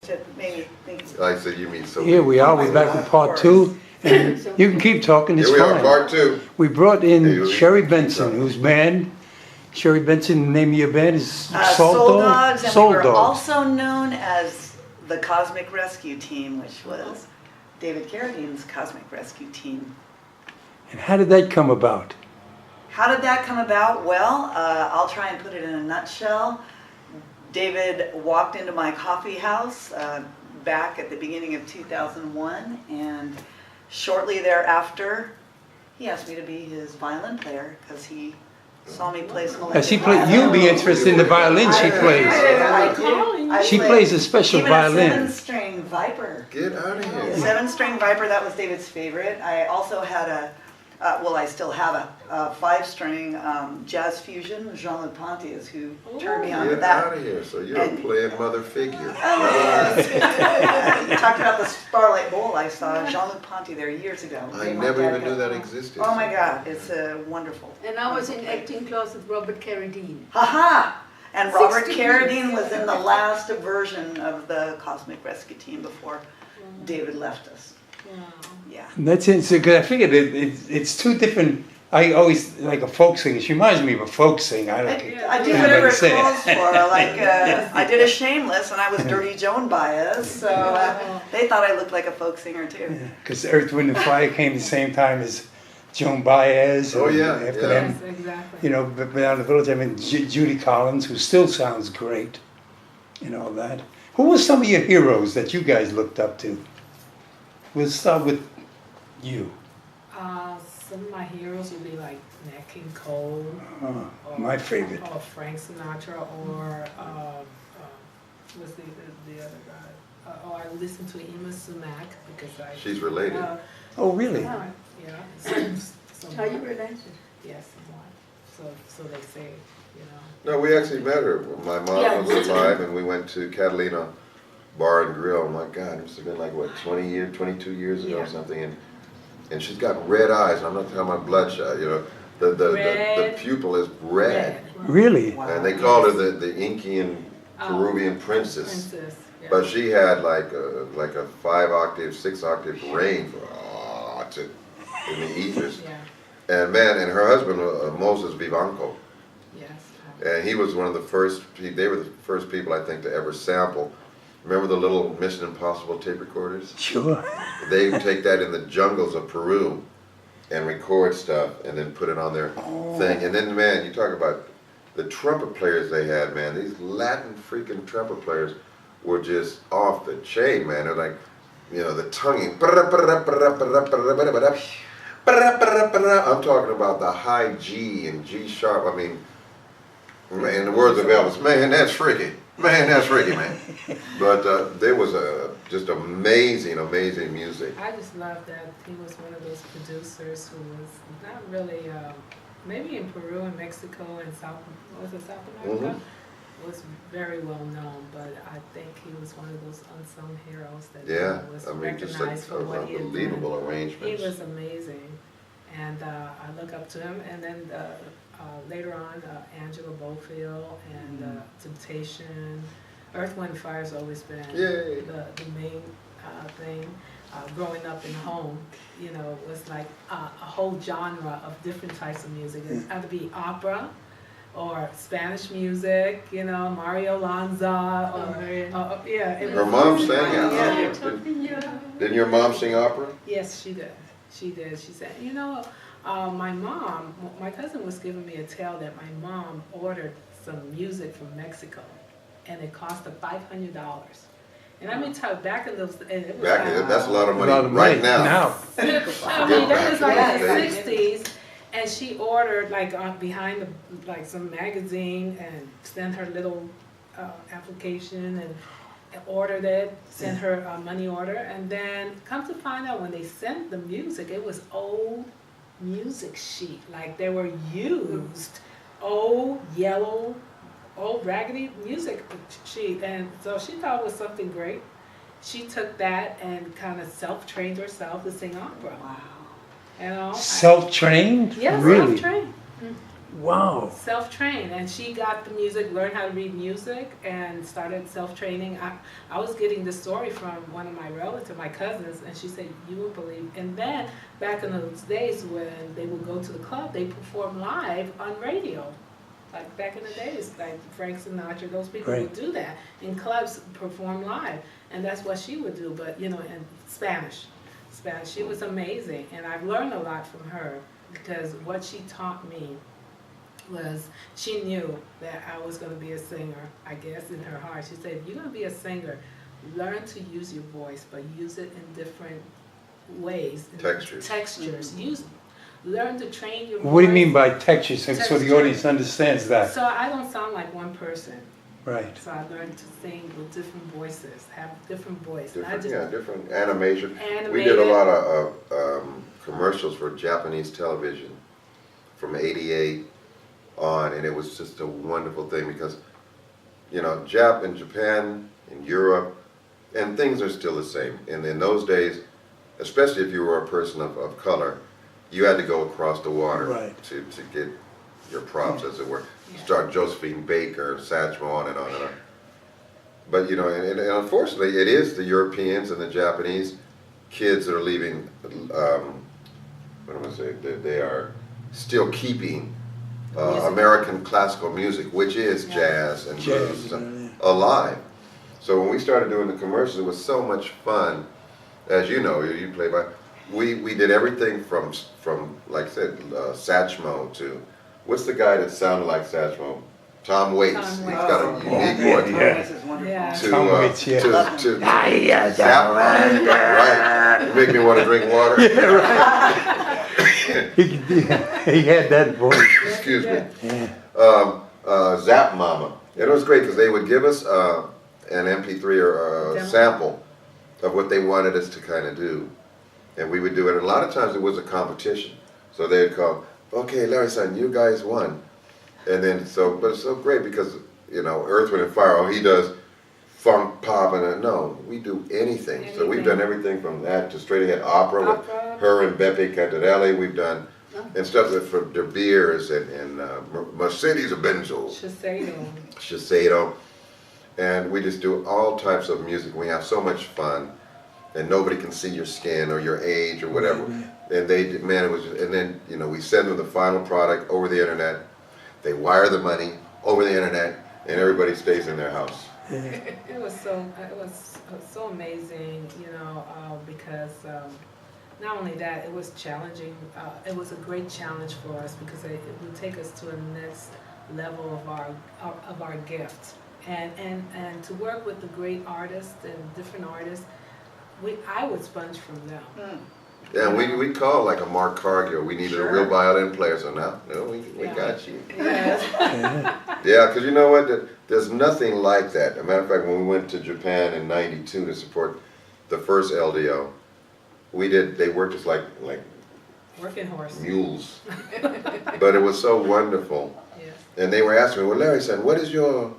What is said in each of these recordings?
It made me think. I said, you mean so. Here we are, we're back with part two, and you can keep talking, it's Here we are, fine. part two. We brought in Hey, Sherry keep Benson, talking. whose band, Sherry Benson, the name of your band is Soul Dogs, and we were Dogs. also known as the Cosmic Rescue Team, which was David Carradine's Cosmic Rescue Team. And how did that come about? How did that come about? Well, I'll try and put it in a nutshell. David walked into my coffee house back at the beginning of 2001, and shortly thereafter, he asked me to be his violin player because he saw me play some electric violin. You'll be interested in the violin she plays. I She played plays a special even violin. a 7-string Viper. Get out of here. 7-string Viper, that was David's favorite. I also had well, I still have a 5-string jazz fusion. Jean-Luc Ponty is who turned me on to Get that. out of here. So you're a playing mother figure. You talked about the Starlight Bowl. I saw Jean-Luc Ponty there years ago. I never even knew that existed. Oh my God, it's wonderful. And I was in acting class with Robert Carradine. Haha! And Robert 60 Carradine was in the last version of the Cosmic Rescue Team before David left us. Wow. Yeah. And that's it, so 'cause I figured it's two different, I always like a folk singer, she reminds me of a folk singer. I do whatever it calls for. Like, I did a Shameless and I was Dirty Joan Baez, so they thought I looked like a folk singer too. Because Earth, Wind and Fire came the same time as Joan Baez. Oh, and yeah, After yeah. them, Yes, exactly. you know, but down the village, I mean, Judy Collins, who still sounds great, and all that. Who were some of your heroes that you guys looked up to? We'll start with you. Some of my heroes would be like Nat King Cole. Or, My favorite. Or Frank Sinatra, or what's the other guy? I listen to Ima Sumac because She's related. Oh, really? Yeah. Are you related? Yes, somewhat. So they say, you know. No, we actually met her. My mom was alive and we went to Catalina Bar and Grill. Oh my God, it must have been like, what, 22 years ago or something. And she's got red eyes. I'm not talking about bloodshot, you know. The pupil is red. Really? Wow. And they called her the Incan Peruvian princess. Yeah. But she had like a 5-octave, 6-octave range in the ethers. Yeah. And man, and her husband, Moses Vivanco. Yes. And he was one of the first, they were the first people I think to ever sample. Remember the little Mission Impossible tape recorders? Sure. They would take that in the jungles of Peru and record stuff and then put it on their thing. And then, man, you talk about the trumpet players they had, man. These Latin freaking trumpet players were just off the chain, man. They're like, you know, the tonguing. I'm talking about the high G and G sharp. I mean, in the words of Elvis, man, that's freaky. Man, that's freaky, man. But there was just amazing music. I just love that he was one of those producers who was not really, maybe in Peru and Mexico and South America, was very well known, but I think he was one of those unsung heroes that was just recognized for what he had unbelievable done. arrangements. He was amazing, and I look up to him. And then later on, Angela Bofield and Temptation. Earth, Wind, Fire has always been the main thing. Growing up in home, you know, was like a whole genre of different types of music. It had to be opera or Spanish music, you know, Mario Lanza, Her mom sang opera. Didn't your mom sing opera? Yes, she did. She did. She said, you know, my cousin was giving me a tale that my mom ordered some music from Mexico, and it cost her $500. And I mean, back in those, and it was That's a lot of money right now. I mean, that was like in the 60s, and she ordered like behind some magazine and sent her little application and ordered it, sent her a money order, and then come to find out when they sent the music, it was old music sheet, like they were used old yellow, old raggedy music sheet, and so she thought it was something great. She took that and kind of self-trained herself to sing opera. Wow. You know, Self-trained? yes, Really? self-trained. Wow. Self-trained, and she got the music, learned how to read music, and started self-training. I was getting the story from one of my relatives, my cousins, and she said, you won't believe. And then, back in those days when they would go to the club, they perform live on radio. Like back in the days, like Frank Sinatra, those people Right. would do that in clubs, perform live, and that's what she would do. But you know, in Spanish, she was amazing, and I've learned a lot from her because what she taught me was she knew that I was going to be a singer. I guess in her heart, she said, "If you're going to be a singer, learn to use your voice, but use it in different ways, in Textures. Textures. Learn to train your voice." What do you mean by texture, so the Texture. audience understands that? So I don't sound like one person. Right. So I learned to sing with different voices, have different voice. Different, not just different animation. We animated. did a lot of commercials for Japanese television from '88 on, and it was just a wonderful thing because, you know, in Japan, in Europe, and things are still the same. And in those days, especially if you were a person of color, you had to go across the water Right. to get your props, as it were. Yeah. Start Josephine Baker, Satchmo, on and on and on. But, you know, and unfortunately, it is the Europeans and the Japanese kids that are leaving, what am I saying, they are still keeping Music. American classical music, which is jazz and Jazz, blues, yeah. alive. So when we started doing the commercials, it was so much fun. As you know, you play by, we did everything from like I said, Satchmo to, what's the guy that sounded like Satchmo? Tom Waits. Tom He's Waits. got a unique voice. Yeah. This is wonderful. Yeah. To, Tom Waits, yeah. to Zap, right. You make me want to drink water. He had that voice. Excuse me. Yeah. Zap Mama. And it was great because they would give us an MP3 or a Demo. sample of what they wanted us to kind of do. And we would do it. And a lot of times it was a competition. So they'd call, okay, Larry son, you guys won. And then, but it's so great because, you know, Earth, Wind and Fire, all he does, funk, pop, and no, we do anything. So we've done everything from that to straight ahead opera with her and Beppe Cantarelli. We've done, and stuff that for De Beers and Mercedes-Benz, Shiseido. And we just do all types of music. We have so much fun. And nobody can see your skin or your age or whatever. And they, man, it was just, and then, you know, we send them the final product over the internet. They wire the money over the internet, and everybody stays in their house. It was so amazing, you know, because not only that, it was challenging. It was a great challenge for us because it would take us to a next level of our gift, and to work with the great artists and different artists. I would sponge from them. Yeah, we called like a Mark Cargill. We needed a real violin player, so now, we got you. Yes. Yeah, because you know what? There's nothing like that. As a matter of fact, when we went to Japan in '92 to support the first LDO, they worked us like Working horse. mules. But it was so wonderful. Yes. And they were asking me, well, Larry said, what is your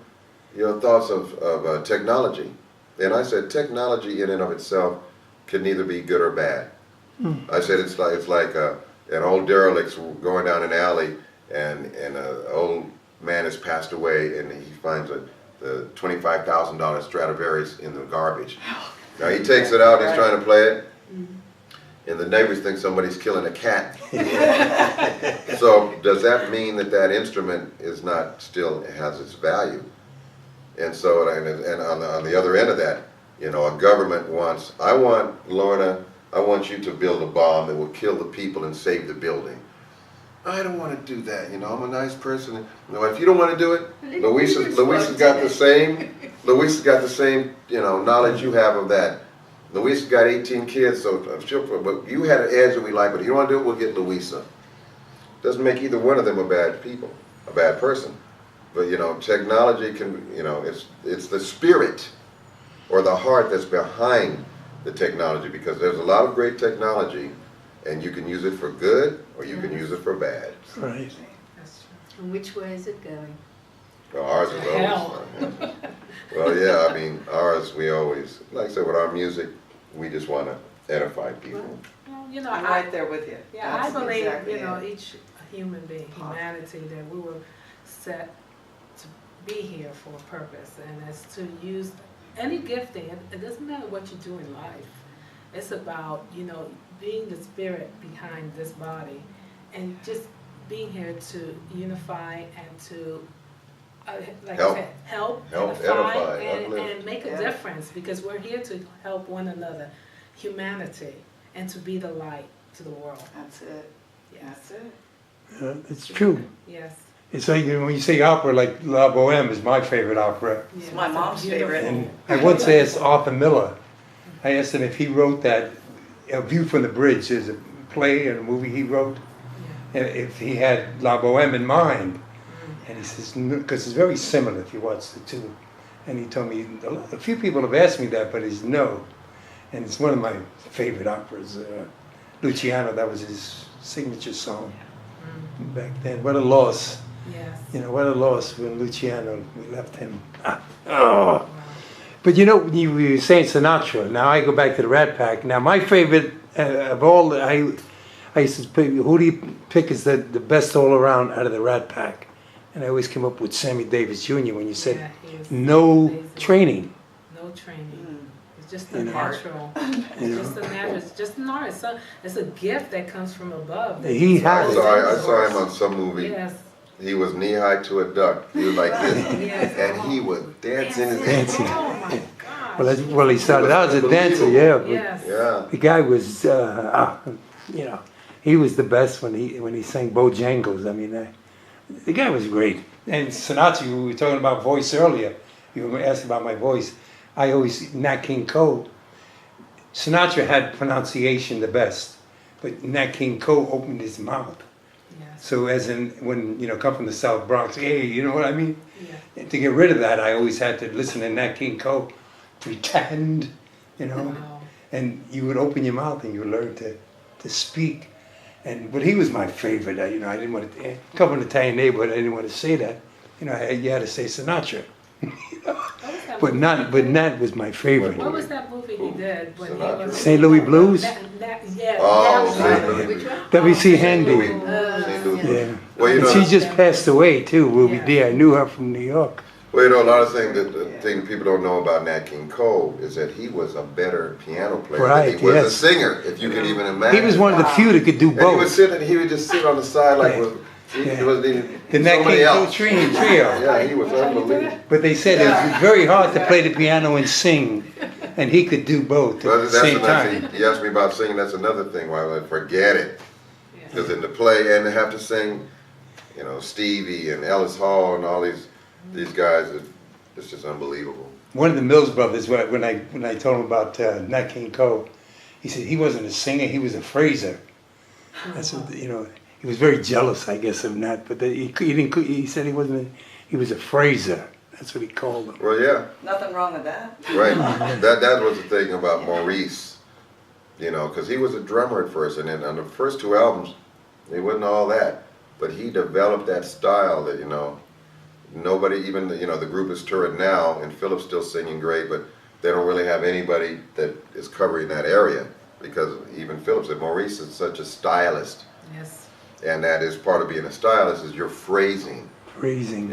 thoughts of technology? And I said, technology in and of itself can neither be good or bad. I said, it's like an old derelict's going down an alley and an old man has passed away and he finds the $25,000 Stradivarius in the garbage. Now he takes it out and he's trying to play it. And the neighbors think somebody's killing a cat. So does that mean that instrument is not still has its value? And so, and on the other end of that, you know, a government I want Lorna, I want you to build a bomb that will kill the people and save the building. I don't want to do that, you know, I'm a nice person. No, if you don't want to do it, Luisa's got the same, you know, knowledge you have of that. Luisa's got 18 kids, so but you had an edge that we like, but if you don't want to do it, we'll get Luisa. Doesn't make either one of them a bad person. But, you know, technology can, you know, it's the spirit or the heart that's behind the technology, because there's a lot of great technology and you can use it for good or you can use it for bad. Right. That's true. And which way is it going? Well, ours is Hell. always, well, yeah, I mean, ours, we always, like I said, with our music, we just want to edify people. Well, you know, I'm right there with you. Yeah, I That's believe, exactly you know, it. each human being, humanity, that we were set to be here for a purpose, and it's to use any gifting. It doesn't matter what you do in life. It's about, being the spirit behind this body, and just being here to unify and to, like Help. I said, help Edify, and uplift. make a difference, because we're here to help one another, humanity, and to be the light to the world. That's it. Yes. That's it. It's true. Yes. It's like when you say opera, like La Boheme is my favorite opera. It's my mom's favorite. And I once asked Arthur Miller, I asked him if he wrote that, A View from the Bridge, there's a play and a movie he wrote, and if he had La Boheme in mind. And he says, because it's very similar if you watch the two. And he told me, a few people have asked me that, but he's no. And it's one of my favorite operas. Luciano, that was his signature song back then. What a loss. Yes. What a loss when Luciano, we left him. Oh. But you were saying Sinatra. Now I go back to the Rat Pack. Now my favorite of all, I used to pick, who do you pick is the best all around out of the Rat Pack? And I always came up with Sammy Davis Jr. when you said no amazing. training. No training. It's just the You know. natural. It's just the natural. It's just an art. It's a gift that comes from above. He had it. I saw him on some movie. Yes. He was knee high to a duck. He was like this, Yes. and he was dancing his Dancing. Oh my gosh. Well, he started out as a dancer, yeah. But Yes. Yeah. the guy was, he was the best when he sang Bojangles. I mean, the guy was great. And Sinatra, we were talking about voice earlier. You were asking about my voice. I always, Nat King Cole, Sinatra had pronunciation the best, but Nat King Cole opened his mouth. Yes. So as in, when, come from the South Bronx, hey, you know what I mean? Yeah. And to get rid of that, I always had to listen to Nat King Cole, pretend, Wow. and you would open your mouth and you would learn to speak. But he was my favorite. I didn't want to come from an Italian neighborhood. I didn't want to say that. You had to say Sinatra. But Nat was my favorite. What was that movie he did when he was St. Louis Blues? Yeah. Oh, that St. one. Louis. Which one? W.C. St. Handy. Louis. St. Louis. Yeah. Well, And she just passed away too. We'll be there. I knew her from New York. Well, a lot of things the thing people don't know about Nat King Cole is that he was a better piano player Right, than he was yes. a singer, if you can even imagine. He was one of the few that could do And he would both. just sit on the side like Yeah. there wasn't even The Nat somebody King Cole else. trio. Yeah, he was unbelievable. But they said it was very hard to play the piano and sing, and he could do both at Well, the that's same another time. thing. You asked me about singing. That's another thing. Why I forget it. Because in the play, and they have to sing, Stevie and Ellis Hall and all these guys. It's just unbelievable. One of the Mills brothers, when I told him about Nat King Cole, he said he wasn't a singer, he was a phraser. That's what, he was very jealous, I guess, of Nat, but he said he was a phraser. That's what he called him. Well, yeah, Nothing wrong with that. right. that was the thing about Maurice, because he was a drummer at first, and then on the first two albums, he wasn't all that, but he developed that style that nobody, even the group is touring now, and Philip's still singing great, but they don't really have anybody that is covering that area, because even Philip said Maurice is such a stylist. Yes. And that is part of being a stylist is your phrasing, Phrasing.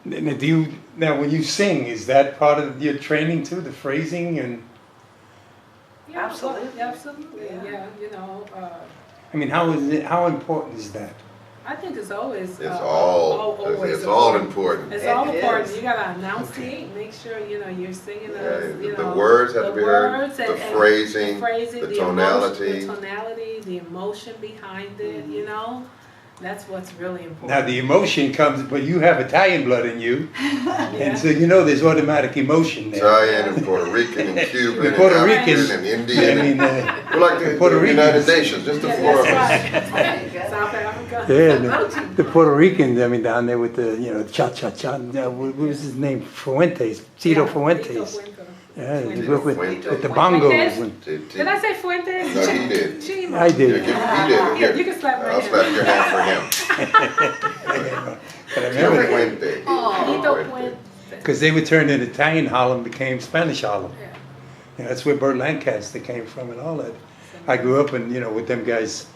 Now, when you sing, is that part of your training too, the phrasing and? Yeah, Absolutely. Absolutely. Yeah. Yeah. I mean, how important is that? I think it's always. it's all important. It's It all important. is. You gotta enunciate. Make sure you're singing The words have to be heard, the phrasing, the tonality. the tonality, the emotion behind it. That's what's really important. Now the emotion comes, but you have Italian blood in you, and so there's automatic emotion there. Italian and Puerto Rican and Cuban The Puerto and Ricans, African and Indian. I mean, We're like the Puerto United Ricans. Nations, just the Yeah, four of us. that's right. South Africa. the Puerto Ricans, I mean, down there with the cha-cha-cha, what was his name? Fuentes, Tito Fuentes. Yeah, Fuentes. with the bongos. And, Did I say Fuentes? No, he did. Chima. I Yeah, did. he did. Yeah, Here, you can slap my I'll hand. slap your hand for him. But I remember that. Fuente. Tito Fuente. Fuentes. Because they were turned in Italian Harlem, became Spanish Harlem. Yeah. That's where Burt Lancaster came from and all that. I grew up with them guys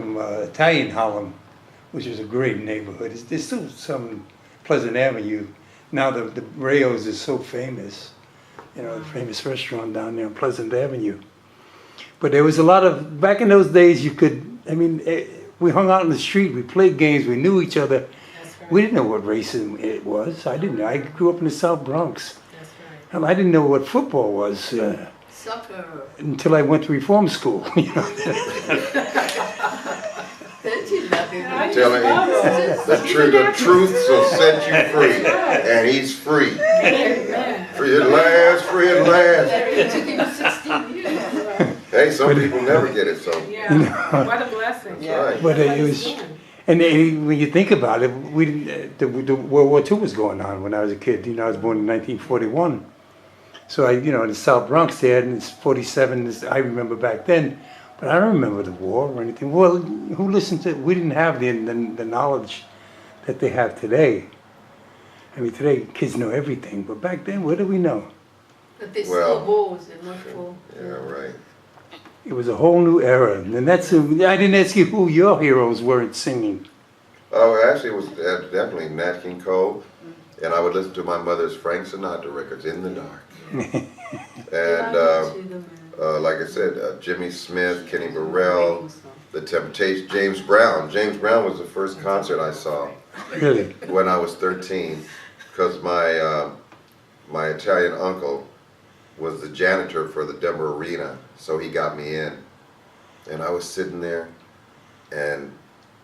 from Italian Harlem, which is a great neighborhood. There's still some Pleasant Avenue. Now the Rayo's is so famous, you know, the famous restaurant down there on Pleasant Avenue. But there was a lot of, back in those days you could, I mean, we hung out in the street, we played games, we knew each other. That's right. We didn't know what racism it was. I didn't know. I grew up in the South Bronx. That's right. And I didn't know what football was Soccer. until I went to reform school. You know? I Tell him the truth shall set you free, and he's free. Amen. Free at last, free at last. It took him 16 years. Hey, some people never get it, so. Yeah, what a blessing. That's right. But What it he's was, doing. and when you think about it, we didn't, the World War II was going on when I was a kid. You know, I was born in 1941. So I, you know, in the South Bronx there, and it's 47, I remember back then. But I don't remember the war or anything. Well, who listened to, we didn't have the knowledge that they have today. I mean, today kids know everything, but back then, what do we know? But they Well, saw balls and not for. Yeah, right. It was a whole new era. And that's, I didn't ask you who your heroes were singing. Oh, actually, it was definitely Nat King Cole, and I would listen to my mother's Frank Sinatra records in the dark. And like I said, Jimmy Smith, Kenny Burrell, The Temptations, James Brown. James Brown was the first concert I saw Really? when I was 13, because my Italian uncle was the janitor for the Denver Arena, so he got me in. And I was sitting there, and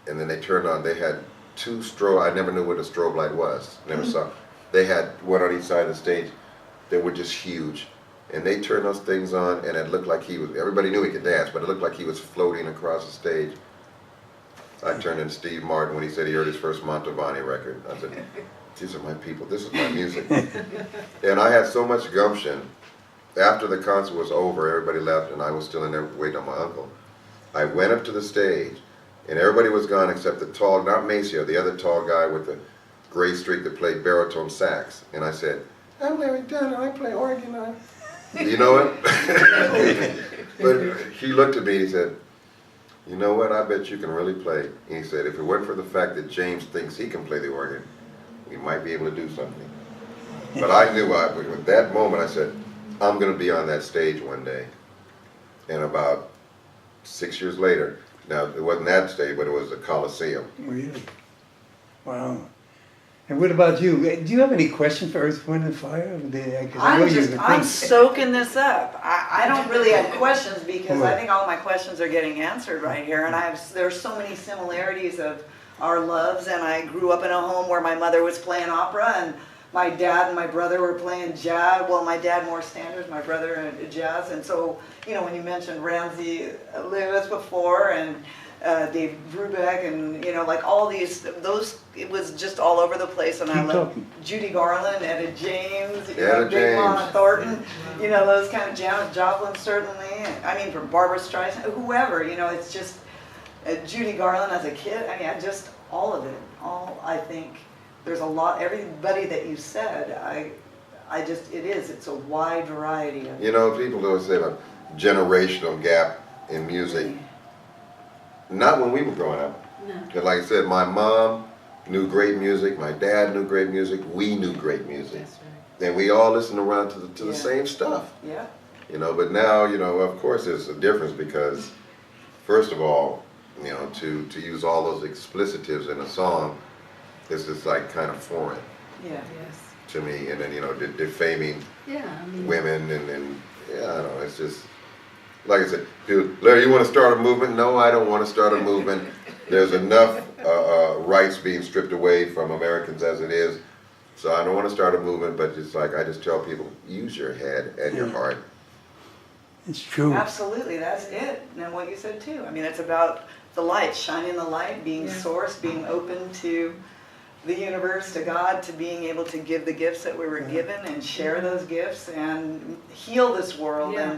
then they turned on, they had two strobe, I never knew what a strobe light was, never saw. They had one on each side of the stage. They were just huge. And they turned those things on, and it looked like he was, everybody knew he could dance, but it looked like he was floating across the stage. I turned into Steve Martin when he said he heard his first Mantovani record. I said, these are my people, this is my music. And I had so much gumption. After the concert was over, everybody left, and I was still in there waiting on my uncle. I went up to the stage, and everybody was gone except the tall, not Maceo, the other tall guy with the gray streak that played baritone sax. And I said, I'm Larry Dunn, and I play organ. You know what? But he looked at me and he said, you know what, I bet you can really play. And he said, if it weren't for the fact that James thinks he can play the organ, we might be able to do something. But I knew, at that moment I said, I'm going to be on that stage one day. And about 6 years later, now it wasn't that stage, but it was the Coliseum. Really? Wow. And what about you? Do you have any question for Earth, Wind, and Fire? I'm soaking this up. I don't really have questions because I think all my questions are getting answered right here. And there's so many similarities of our loves. And I grew up in a home where my mother was playing opera, and my dad and my brother were playing jazz. Well, my dad more standards, my brother jazz. And so, you know, when you mentioned Ramsey Lewis before, and Dave Burbank, and you know, like all those, it was just all over the place. And I loved Judy Garland, Etta James, Big Mama Thornton, you know, those kind of Janis Joplin certainly. I mean, from Barbara Streisand, whoever, you know, it's just Judy Garland as a kid. I mean, all of it. I think there's a lot. Everybody that you said, it's a wide variety of. You know, people always say a generational gap in music. Not when we were growing up. No. Because like I said, my mom knew great music, my dad knew great music, we knew great music. That's right. And we all listened around to the same stuff. Yeah. You know, but now, you know, of course there's a difference because, first of all, you know, to use all those explicitives in a song, this is like kind of foreign Yeah. Yes. to me. And then, you know, defaming women and yeah, I don't know, it's just, like I said, dude, Larry, you want to start a movement? No, I don't want to start a movement. There's enough rights being stripped away from Americans as it is. So I don't want to start a movement, but just like I just tell people, use your head and your heart. It's true. Absolutely, that's it. And what you said too. I mean, it's about the light, shining the light, being source, being open to the universe, to God, to being able to give the gifts that we were given and share those gifts and heal this world. Yeah.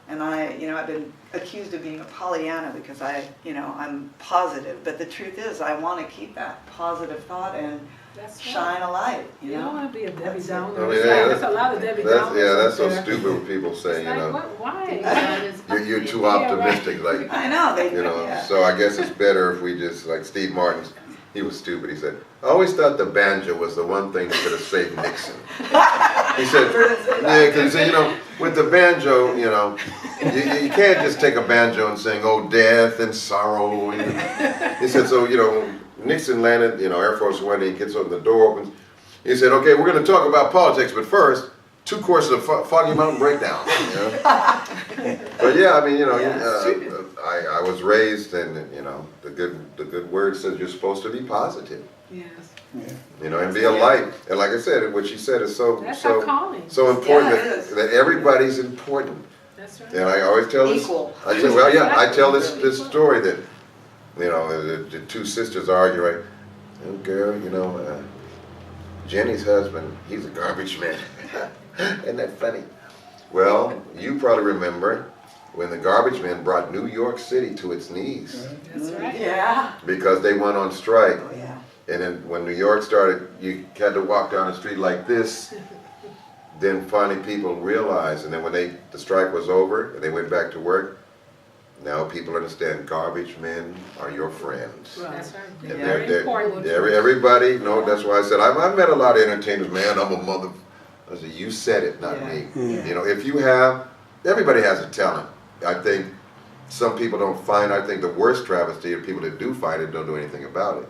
And I, you know, I've been accused of being a Pollyanna because I'm positive. But the truth is, I want to keep that positive thought, and That's right. shine a light, You you don't know? want to be a Debbie That's it. Downer. I mean, It's yeah, like, that's- there's a lot of Debbie That's, Downers yeah, that's so out there. stupid when people say, It's you like, know, what, why? you're too optimistic, like, I know, they, you know, yeah. so I guess it's better if we just, like Steve Martin, he was stupid, he said, I always thought the banjo was the one thing that could have saved Nixon. He said, yeah, because he said, you know, with the banjo, you know, you can't just take a banjo and sing, oh, death and sorrow. He said, so, you know, Nixon landed, you know, Air Force One, he gets on, the door opens. He said, okay, we're going to talk about politics, but first, 2 courses of Foggy Mountain Breakdown. You know? But yeah, I mean, you know, I was raised, and you know, the good word says you're supposed to be positive. Yes. You know, and be a light. And like I said, what she said is so That's our calling. so important Yeah, it is. that everybody's important. That's right. And I always tell this. Equal. I tell, well, yeah, I tell this story that, you know, the 2 sisters argue, right? Oh, girl, you know, Jenny's husband, he's a garbage man. Isn't that funny? Well, you probably remember when the garbage men brought New York City to its knees That's right. Yeah. because they went on strike. Oh, yeah. And then when New York started, you had to walk down the street like this. Then finally people realized, and then when the strike was over and they went back to work, now people understand garbage men are your friends. That's right. And Very important. everybody, no, that's why I said, I've met a lot of entertainers, man, I'm a mother. I said, you said it, not me. Yeah. You know, if you have, everybody has a talent. I think some people don't find, I think the worst travesty are people that do find it don't do anything about it.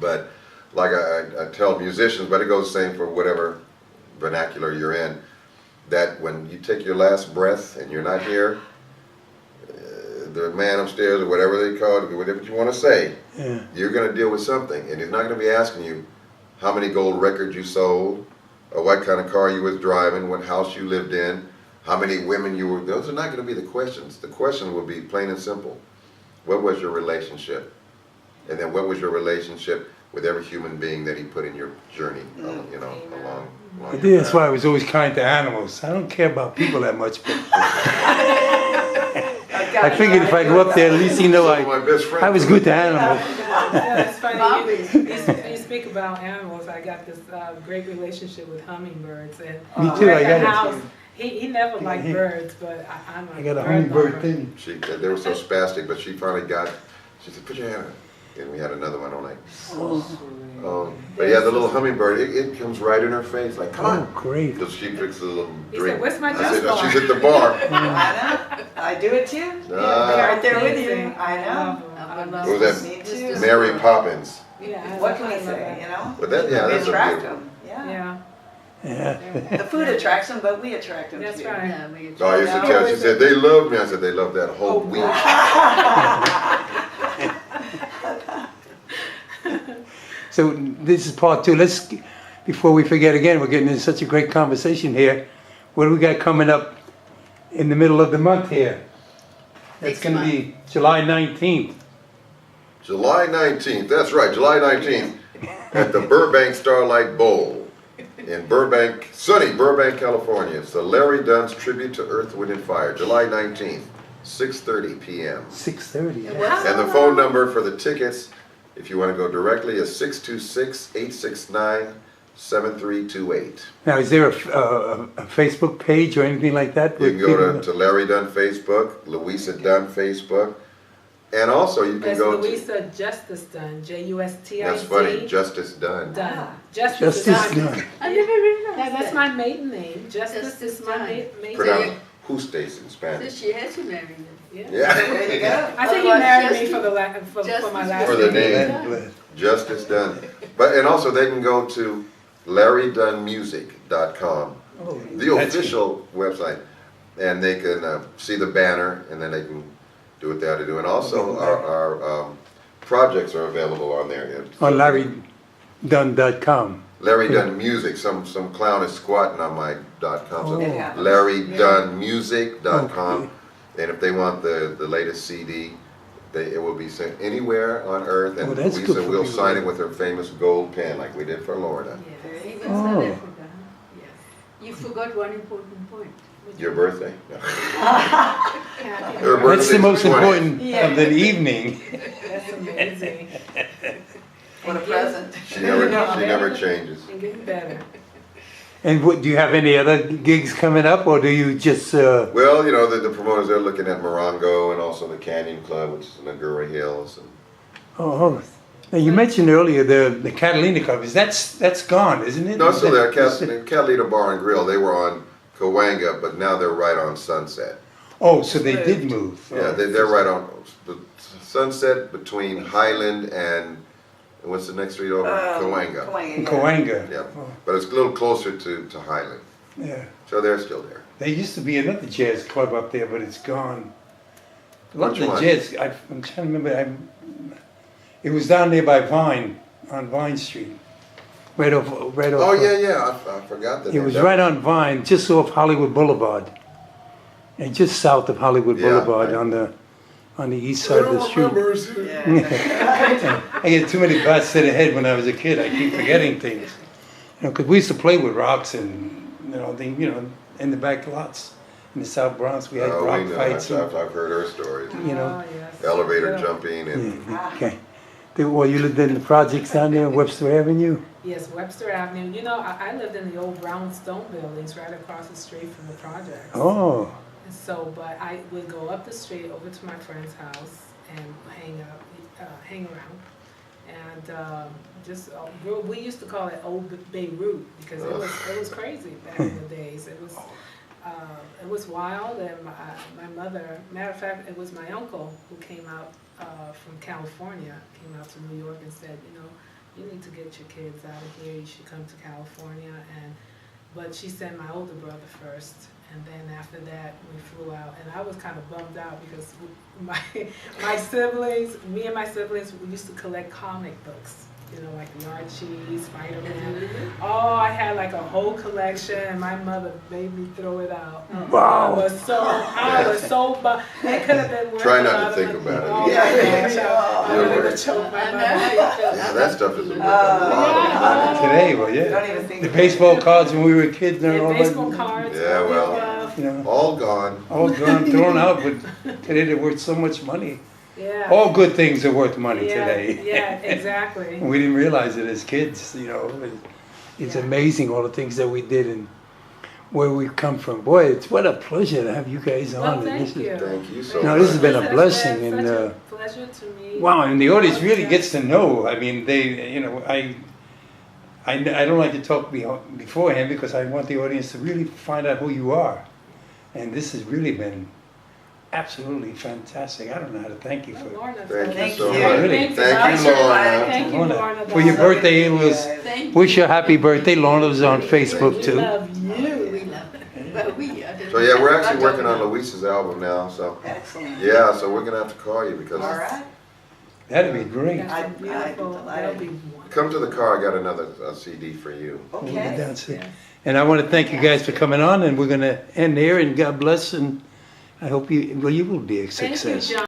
But like I tell musicians, but it goes the same for whatever vernacular you're in, that when you take your last breath and you're not here, the man upstairs or whatever they call it, whatever you want to say, Yeah. you're going to deal with something. And he's not going to be asking you how many gold records you sold, or what kind of car you was driving, what house you lived in, how many women you were. Those are not going to be the questions. The question will be plain and simple. What was your relationship? And then what was your relationship with every human being that he put in your journey, you know, along I your think that's path. why I was always kind to animals. I don't care about people that much, but I figured if I go up there, at least you know Some of my best friends I was good to animals. Yeah, it's funny. Bobby. You speak about animals. I got this great relationship with hummingbirds, and Me too, I at got the it. house, he never liked Yeah, birds, but I'm I got a bird hummingbird lover. thing. They were so spastic, but she finally got, she said, put your hand on it. And we had another one on like, but yeah, the little hummingbird, it comes right in her face, like, come Oh, on. great. Because she fixes a little He drink. said, "Where's my I juice said, bar?" she's at the bar. I know. I do it too. Ah. Right there with you. Amazing. I know. I love What was them. that? Me too. Mary Poppins. Yeah, What can we I love say, that. you know? But that, yeah, We that's a attract beautiful. them. Yeah. Yeah, Yeah. The food attracts them, but we attract them that's too. right. Yeah, we Oh, I used to No. tell, she said, they love me. I said, they love that whole week. So this is part 2. Let's, before we forget again, we're getting into such a great conversation here. What do we got coming up in the middle of the month here? That's Next going to month. be July 19th. July 19th, that's right, July 19th, at the Burbank Starlight Bowl in Burbank, sunny Burbank, California. It's the Larry Dunn's tribute to Earth, Wind and Fire, July 19th, 6:30 p.m. 6:30. And the phone number for the tickets, if you want to go directly, is 626-869-7328. Now, is there a Facebook page or anything like that? You can go to Larry Dunn Facebook, Luisa Dunn Facebook, and also you can It's go to, Luisa Justice Dunn, J-U-S-T-I-C. that's funny, Justice Dunn. Dunn. Justice Justice Dunn. Dunn. I never realized Yeah, that's that. my maiden name. Justice Justice is my Dunn. maiden Pronounced name. Justes in So Spanish. she has to marry me. Yeah. Yeah. Way to go. I think he Otherwise, married me Justice- for my Justice last For the name. name. Justice Dunn. But, and also they can go to LarryDunnMusic.com, Oh, the official website, and they can see the banner, and then they can do what they have to do. And also our projects are available on there. On LarryDunn.com. Larry Dunn Music. Some clown is squatting on my .com. So Oh. It happens. LarryDunnMusic.com. And if they want the latest CD, it will be sent anywhere on earth. And Oh, that's good Luisa for will people. sign it with her famous gold pen, like we did for Lorna. Yes. Even Oh. South Africa. Yes. You forgot one important point. Your birthday. No. Happy Her birthday. That's the most 20th. important Yeah. of the evening. That's amazing. What a And present. She never changes. And getting better. And what, do you have any other gigs coming up, or do you just, Well, you know, the promoters, they're looking at Morongo and also the Canyon Club, which is in Agoura Hills. And oh, now you mentioned earlier the Catalina Club, that's gone, isn't it? no, it's still there. Catalina Bar and Grill, they were on Cahuenga, but now they're right on Sunset. Oh, so they did move. Yeah, they're right on the Sunset between Highland and what's the next street over? Cahuenga. Cahuenga, yeah. Coanga. Yeah, but it's a little closer to Highland. Yeah. So they're still there. There used to be another jazz club up there, but it's gone. A lot of Which the one? jazz, I'm trying to remember, it was down there by Vine, on Vine Street. Right off. Oh, yeah, I forgot that. It was right on Vine, just off Hollywood Boulevard. And just south of Hollywood Yeah, Boulevard right. on the east side of the street. Yeah. I get too many bats to the head when I was a kid. I keep forgetting things. You know, 'cause we used to play with rocks and, in the back lots. In the South Bronx, we had Oh, rock we know. fights. I've heard her stories. You know. Oh, yes. Elevator Yeah. jumping and Okay. Well, you lived in the projects down there on Webster Avenue? Yes, Webster Avenue. You know, I lived in the old brownstone buildings right across the street from the projects. Oh, And so, but I would go up the street over to my friend's house and hang around. And we used to call it Old Beirut because it was crazy back in the days. It was wild, and my mother, matter of fact, it was my uncle who came out from California, came out to New York and said, you need to get your kids out of here, you should come to California. But she sent my older brother first, and then after that we flew out, and I was kind of bummed out because my siblings, me and my siblings, we used to collect comic books. Like the Archie, Spider-Man. Oh, I had like a whole collection, and my mother made me throw it out. Wow. I was so bummed. It could have been worth Try a not to lot of think money. about it. Oh, Yeah. my gosh, I would have choked my mother. yeah, that stuff is worth a lot of money. today, well, Don't yeah. even think The about it. baseball cards when we were kids and Yeah, all baseball that. cards. Yeah, well. autograph. All gone. All gone, thrown out, but today they're worth so much money. Yeah. All good things are worth money Yeah, today. yeah, exactly. We didn't realize it as kids, It's Yeah. amazing all the things that we did and where we've come from. Boy, it's what a pleasure to have you guys on. Well, And thank this you. Thank you so No, much. this has been a It's blessing, been and, such a pleasure to me. Wow, and the audience really gets to know. I mean, I don't like to talk beforehand because I want the audience to really find out who you are. And this has really been absolutely fantastic. I don't know how to thank you for Lorna, Thank you Thank so you. much. Really? Thank you, Lorna. Thank you, Lorna. Lorna. For your darling. birthday, it was Thank you. wish you a happy birthday. Lorna was on Facebook We too. love you. We love it. But we So yeah, we're actually working on Luisa's album now. So Excellent. yeah, so we're gonna have to call you because All right. That'd be great. That's I'd be beautiful. delighted. That'll be wonderful. come to the car. I got another CD for you. We'll be Okay. downstairs. Yes. And I want to thank you guys for coming on, and we're going to end there, and God bless, and I hope you will be a Thank you, success. John.